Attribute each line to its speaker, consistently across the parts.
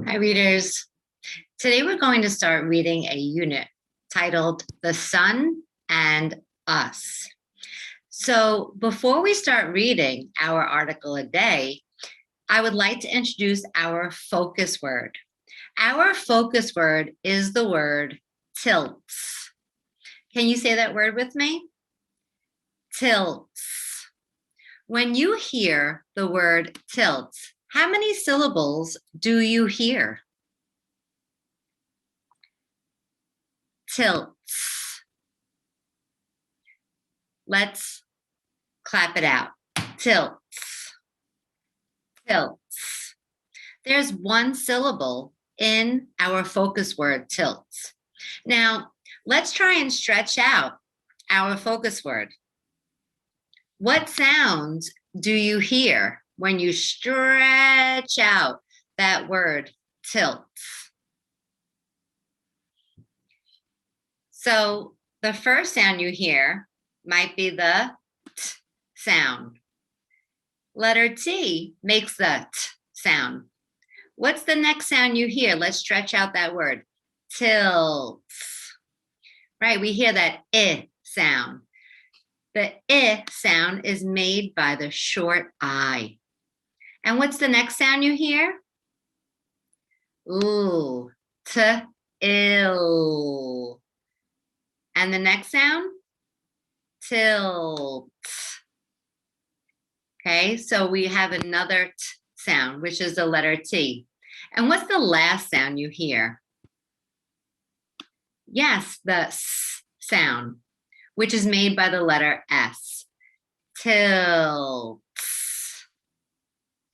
Speaker 1: Hi, readers. Today we're going to start reading a unit titled The Sun and Us. So before we start reading our article a day, I would like to introduce our focus word. Our focus word is the word tilts. Can you say that word with me? Tilts. When you hear the word tilts, how many syllables do you hear? Tilts. Let's clap it out. Tilts. Tilts. There's one syllable in our focus word, tilts. Now, let's try and stretch out our focus word. What sounds do you hear when you stretch out that word, tilts? So the first sound you hear might be the t sound. Letter T makes the t sound. What's the next sound you hear? Let's stretch out that word. Tilts. Right, we hear that I sound. The I sound is made by the short I. And what's the next sound you hear? Ooh, t, ill. And the next sound? Tilt. Okay, so we have another t sound, which is the letter T. And what's the last sound you hear? Yes, the S sound, which is made by the letter S. Tilts.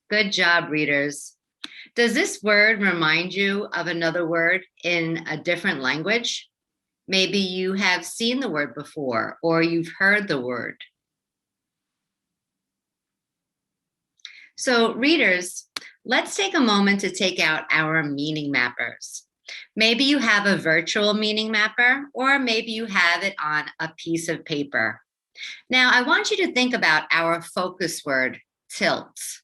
Speaker 1: Good job, readers. Does this word remind you of another word in a different language? Maybe you have seen the word before, or you've heard the word. So, readers, let's take a moment to take out our meaning mappers. Maybe you have a virtual meaning mapper, or maybe you have it on a piece of paper. Now, I want you to think about our focus word, tilts.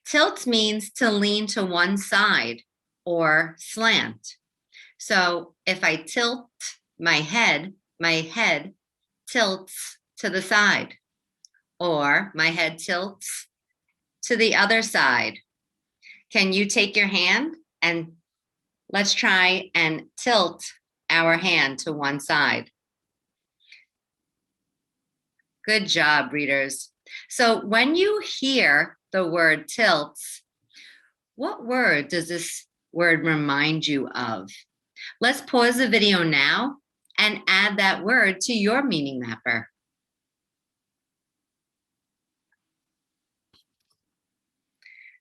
Speaker 1: Tilt means to lean to one side or slant. So if I tilt my head tilts to the side, or my head tilts to the other side. Can you take your hand and let's try and tilt our hand to one side. Good job, readers. So when you hear the word tilts, what word does this word remind you of? Let's pause the video now and add that word to your meaning mapper.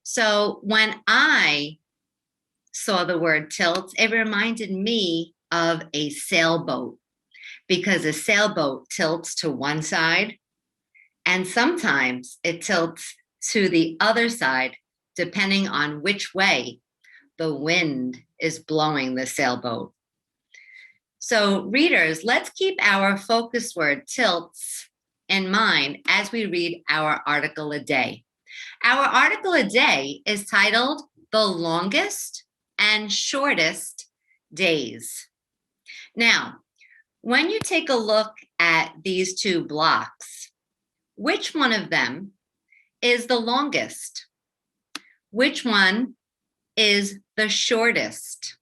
Speaker 1: So when I saw the word tilts, it reminded me of a sailboat, because a sailboat tilts to one side and sometimes it tilts to the other side depending on which way the wind is blowing the sailboat. So readers, let's keep our focus word tilts in mind as we read our article a day. Our article a day is titled The Longest and Shortest Days. Now, when you take a look at these two blocks, which one of them is the longest? Which one is the shortest?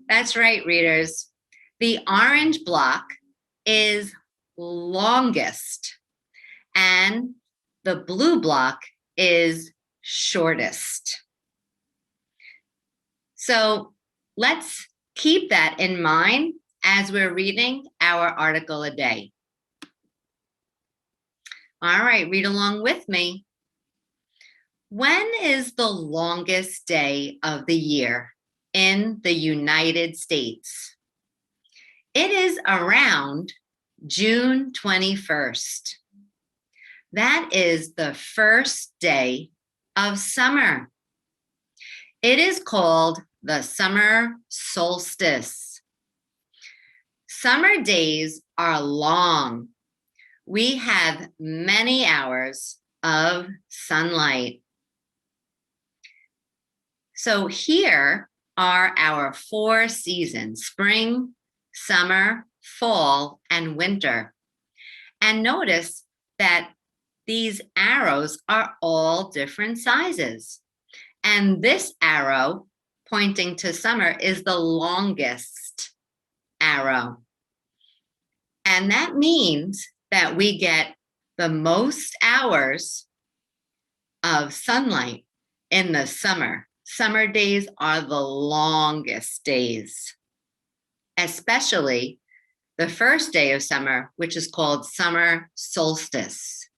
Speaker 1: That's right, readers. The orange block is longest, and the blue block is shortest. So let's keep that in mind as we're reading our article a day. All right, read along with me. When is the longest day of the year in the United States? It is around June 21st. That is the first day of summer. It is called the summer solstice. Summer days are long. We have many hours of sunlight. So here are our 4 seasons: spring, summer, fall, and winter. And notice that these arrows are all different sizes. And this arrow pointing to summer is the longest arrow. And that means that we get the most hours of sunlight in the summer. Summer days are the longest days, especially the first day of summer, which is called summer solstice.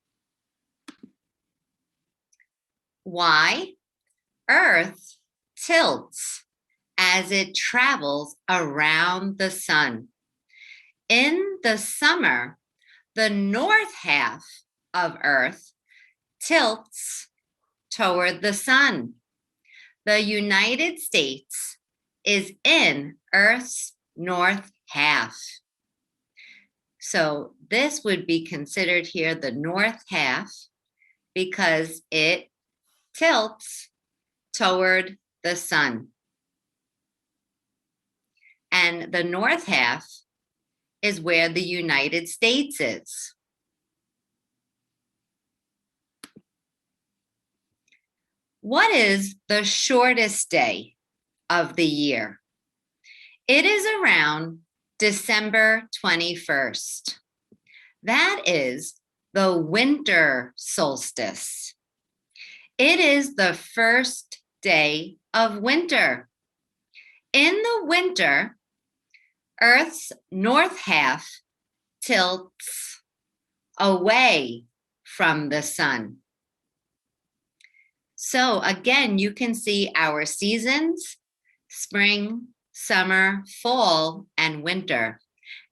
Speaker 1: Why? Earth tilts as it travels around the sun. In the summer, the north half of Earth tilts toward the sun. The United States is in Earth's north half. So this would be considered here the north half because it tilts toward the sun. And the north half is where the United States is. What is the shortest day of the year? It is around December 21st. That is the winter solstice. It is the first day of winter. In the winter, Earth's north half tilts away from the sun. So again, you can see our seasons: spring, summer, fall, and winter.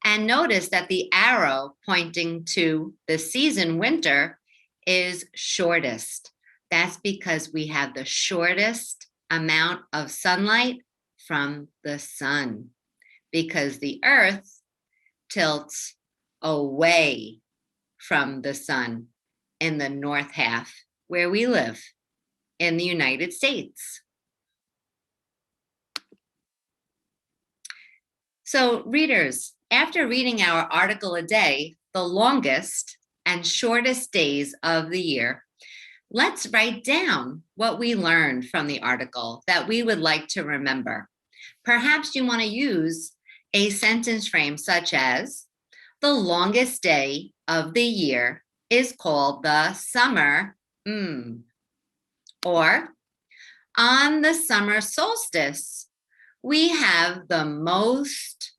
Speaker 1: And notice that the arrow pointing to the season winter is shortest. That's because we have the shortest amount of sunlight from the sun, because the earth tilts away from the sun in the north half where we live in the United States. So readers, after reading our article a day, the longest and shortest days of the year, let's write down what we learned from the article that we would like to remember. Perhaps you want to use a sentence frame such as, the longest day of the year is called the summer, or on the summer solstice, we have the most,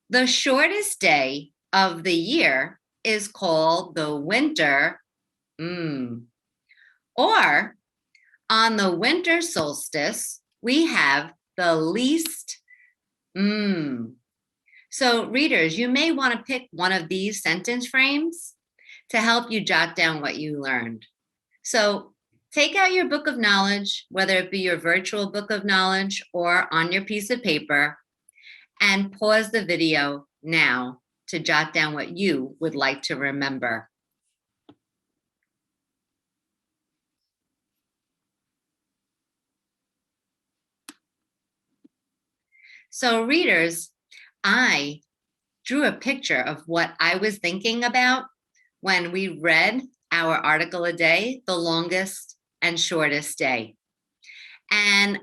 Speaker 1: The shortest day of the year is called the winter, or on the winter solstice, we have the least, So readers, you may want to pick one of these sentence frames to help you jot down what you learned. So take out your book of knowledge, whether it be your virtual book of knowledge or on your piece of paper, and pause the video now to jot down what you would like to remember. So readers, I drew a picture of what I was thinking about when we read our article a day, the longest and shortest day. And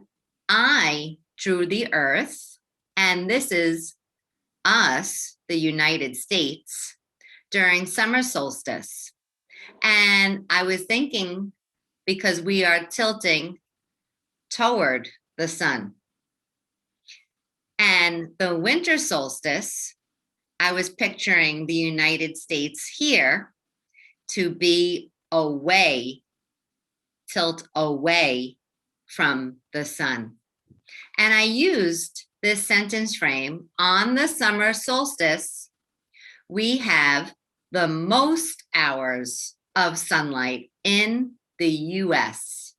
Speaker 1: I drew the earth, and this is us, the United States, during summer solstice. And I was thinking, because we are tilting toward the sun. And the winter solstice, I was picturing the United States here to be away, tilt away from the sun. And I used this sentence frame: on the summer solstice, we have the most hours of sunlight in the US.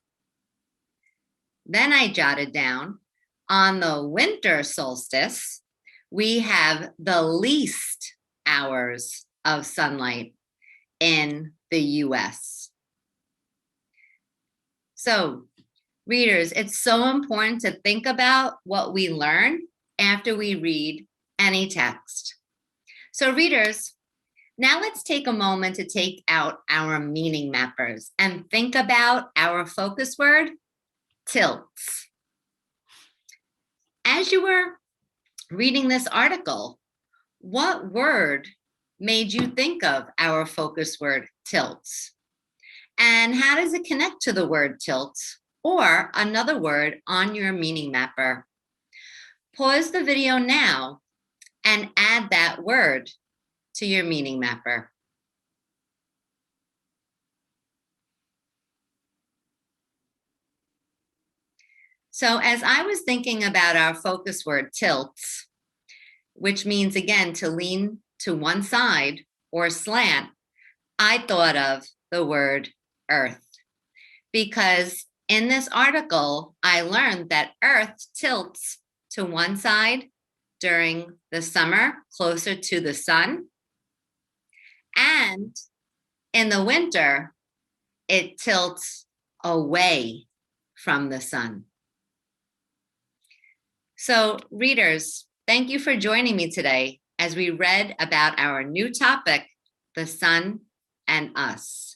Speaker 1: Then I jotted down, on the winter solstice, we have the least hours of sunlight in the US. So, readers, it's so important to think about what we learn after we read any text. So, readers, now let's take a moment to take out our meaning mappers and think about our focus word, tilts. As you were reading this article, what word made you think of our focus word, tilts? And how does it connect to the word tilts or another word on your meaning mapper? Pause the video now and add that word to your meaning mapper. So as I was thinking about our focus word, tilts, which means, again, to lean to one side or slant, I thought of the word earth. Because in this article, I learned that Earth tilts to one side during the summer, closer to the sun. And in the winter, it tilts away from the sun. So, readers, thank you for joining me today as we read about our new topic, the sun and us.